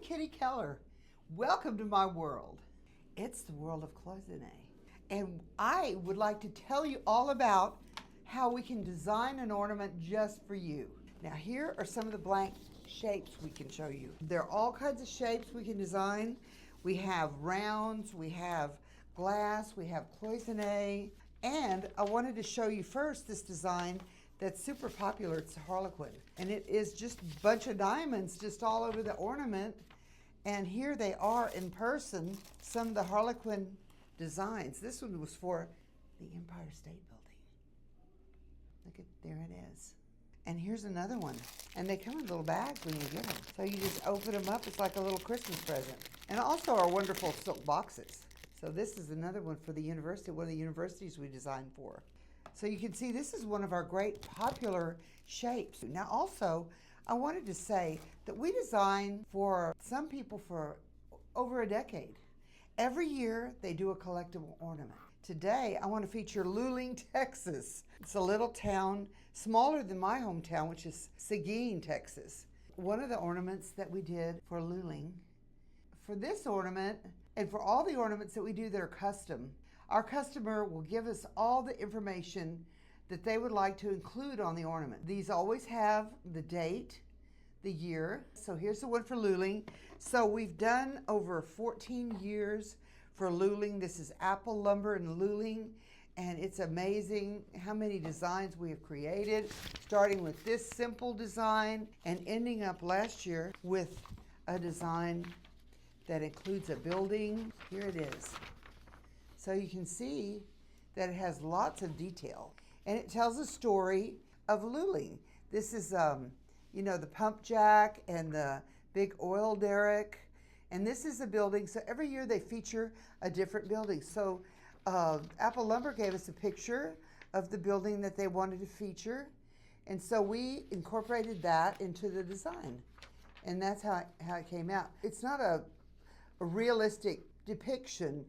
Kitty Keller. Welcome to my world. It's the world of Cloisonne. And I would like to tell you all about how we can design an ornament just for you. Now here are some of the blank shapes we can show you. There are all kinds of shapes we can design. We have rounds, we have glass, we have cloisonne, and I wanted to show you first this design that's super popular. It's a harlequin, and it is just a bunch of diamonds just all over the ornament. And here they are in person, some of the harlequin designs. This one was for the Empire State Building. Look at, there it is. And here's another one. And they come in little bags when you get them. So you just open them up, it's like a little Christmas present. And also our wonderful silk boxes. So this is another one for the university, one of the universities we designed for. So you can see this is one of our great popular shapes. Now also, I wanted to say that we design for some people for over a decade. Every year they do a collectible ornament. Today I want to feature Luling, Texas. It's a little town smaller than my hometown, which is Seguin, Texas. One of the ornaments that we did for Luling, for this ornament and for all the ornaments that we do that are custom, our customer will give us all the information that they would like to include on the ornament. These always have the date, the year. So here's the one for Luling. So we've done over 14 years for Luling. This is apple lumber and Luling, and it's amazing how many designs we have created, starting with this simple design and ending up last year with a design that includes a building. Here it is. So you can see that it has lots of detail, and it tells a story of Luling. This is, you know, the pump jack and the big oil derrick, and this is a building. So every year they feature a different building. So Apple Lumber gave us a picture of the building that they wanted to feature, and so we incorporated that into the design, and that's how it came out. It's not a realistic depiction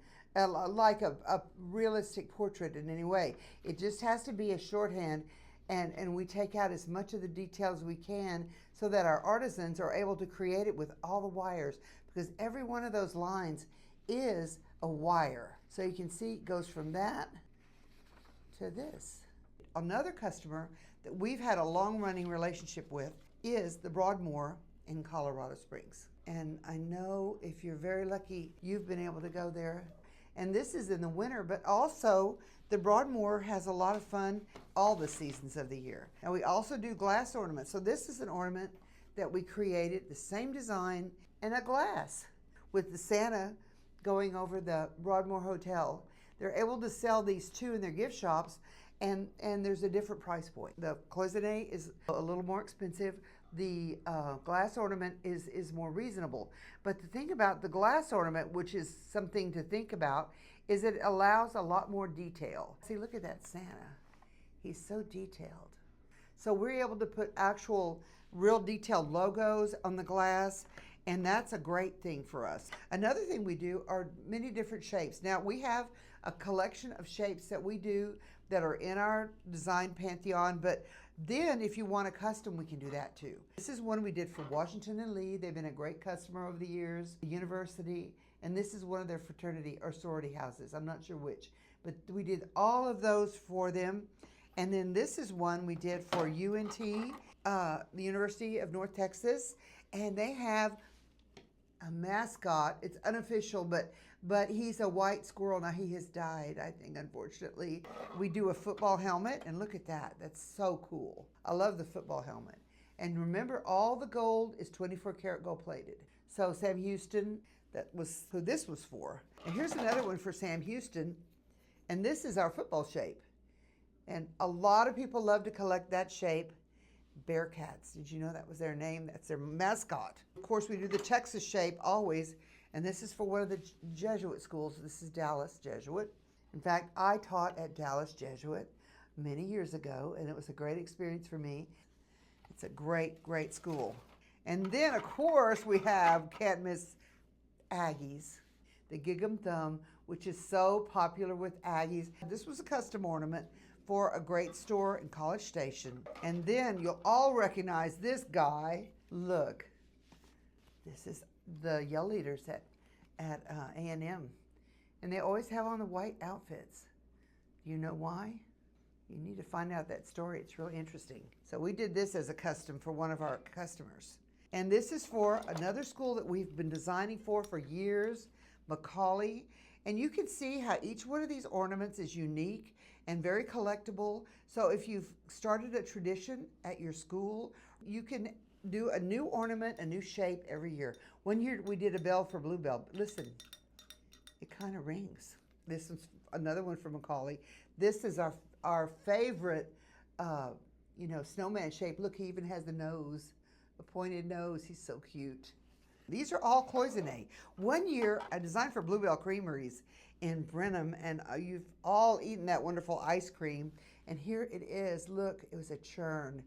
like a realistic portrait in any way. It just has to be a shorthand, and we take out as much of the details we can so that our artisans are able to create it with all the wires, because every one of those lines is a wire. So you can see it goes from that to this. Another customer that we've had a long-running relationship with is the Broadmoor in Colorado Springs. And I know if you're very lucky, you've been able to go there. And this is in the winter, but also the Broadmoor has a lot of fun all the seasons of the year. And we also do glass ornaments. So this is an ornament that we created, the same design, and a glass with the Santa going over the Broadmoor Hotel. They're able to sell these too in their gift shops, and there's a different price point. The cloisonne is a little more expensive. The glass ornament is more reasonable. But the thing about the glass ornament, which is something to think about, is it allows a lot more detail. See, look at that Santa. He's so detailed. So we're able to put actual real detailed logos on the glass, and that's a great thing for us. Another thing we do are many different shapes. Now we have a collection of shapes that we do that are in our design pantheon, but then if you want a custom, we can do that too. This is one we did for Washington and Lee. They've been a great customer over the years, the university, and this is one of their fraternity or sorority houses. I'm not sure which, but we did all of those for them. And then this is one we did for UNT, the University of North Texas, and they have a mascot. It's unofficial, but he's a white squirrel. Now he has died, I think, unfortunately. We do a football helmet, and look at that. That's so cool. I love the football helmet. And remember, all the gold is 24 karat gold plated. So Sam Houston, that was who this was for. And here's another one for Sam Houston, and this is our football shape. And a lot of people love to collect that shape. Bearcats, did you know that was their name? That's their mascot. Of course, we do the Texas shape always, and this is for one of the Jesuit schools. This is Dallas Jesuit. In fact, I taught at Dallas Jesuit many years ago, and it was a great experience for me. It's a great, great school. And then, of course, we have, can't miss, Aggies, the Gig 'em Thumb, which is so popular with Aggies. This was a custom ornament for a great store in College Station. And then you'll all recognize this guy. Look, this This is the yell leaders at A&M, and they always have on the white outfits. Do you know why? You need to find out that story. It's really interesting. So we did this as a custom for one of our customers. And this is for another school that we've been designing for years, Macaulay. And you can see how each one of these ornaments is unique and very collectible. So if you've started a tradition at your school, you can do a new ornament, a new shape every year. One year we did a bell for Bluebell. Listen, it kind of rings. This is another one from Macaulay. This is our favorite, snowman shape. Look, he even has the nose, a pointed nose. He's so cute. These are all Cloisonne. One year, I designed for Bluebell Creameries in Brenham, and you've all eaten that wonderful ice cream. And here it is. Look, it was a churn,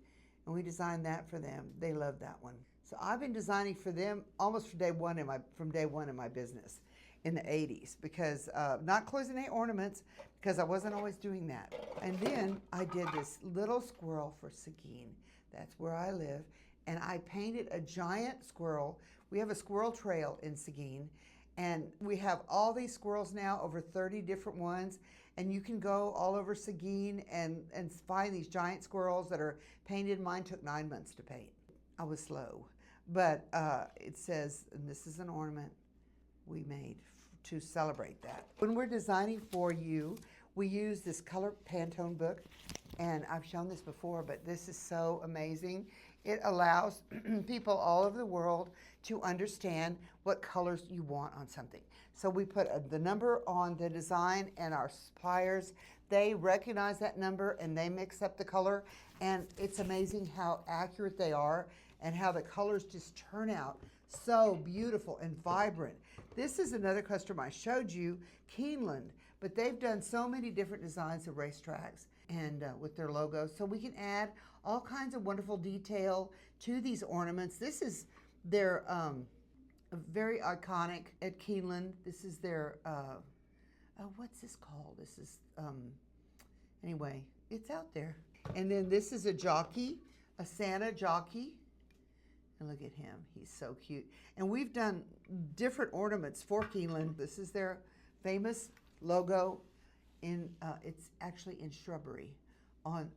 and we designed that for them. They love that one. So I've been designing for them almost from day one in my business in the 80s, because not Cloisonne ornaments, because I wasn't always doing that. And then I did this little squirrel for Seguin. That's where I live. And I painted a giant squirrel. We have a squirrel trail in Seguin, and we have all these squirrels now, over 30 different ones. And you can go all over Seguin and find these giant squirrels that are painted. Mine took 9 months to paint. I was slow. But it says, and this is an ornament we made to celebrate that. When we're designing for you, we use this color Pantone book, and I've shown this before, but this is so amazing. It allows people all over the world to understand what colors you want on something. So we put the number on the design, and our suppliers, they recognize that number and they mix up the color, and it's amazing how accurate they are and how the colors just turn out so beautiful and vibrant. This is another customer I showed you, Keeneland, but they've done so many different designs of racetracks and with their logos, so we can add all kinds of wonderful detail to these ornaments. This is their very iconic at Keeneland. This is their what's this called? This is anyway, it's out there. And then this is a jockey, a Santa jockey. And look at him, he's so cute. And we've done different ornaments for Keeneland. This is their famous logo it's actually in shrubbery on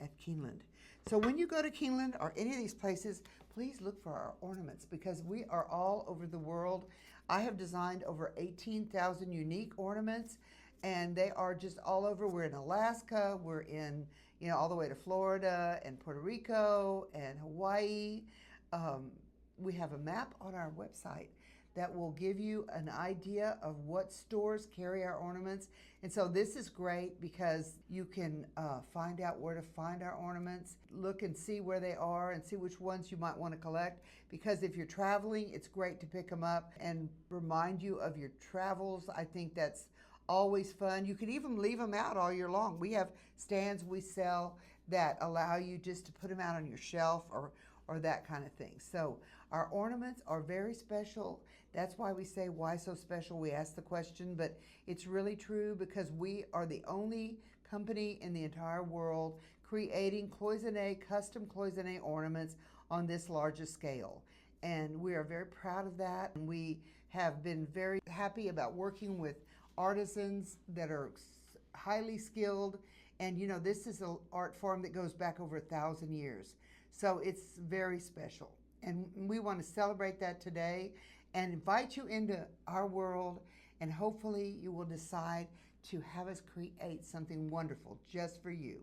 at Keeneland. So when you go to Keeneland or any of these places, please look for our ornaments, because we are all over the world. I have designed over 18,000 unique ornaments, and they are just all over. We're in Alaska, we're in, all the way to Florida and Puerto Rico and Hawaii. We have a map on our website that will give you an idea of what stores carry our ornaments. And so this is great because you can find out where to find our ornaments, look and see where they are and see which ones you might want to collect. Because if you're traveling, it's great to pick them up and remind you of your travels. I think that's always fun. You can even leave them out all year long. We have stands we sell that allow you just to put them out on your shelf or that kind of thing. So our ornaments are very special. That's why we say, why so special? We ask the question, but it's really true, because we are the only company in the entire world creating Cloisonne, custom Cloisonne ornaments on this largest scale. And we are very proud of that. And we have been very happy about working with artisans that are highly skilled. And this is an art form that goes back over 1,000 years. So it's very special. And we want to celebrate that today and invite you into our world, and hopefully you will decide to have us create something wonderful just for you.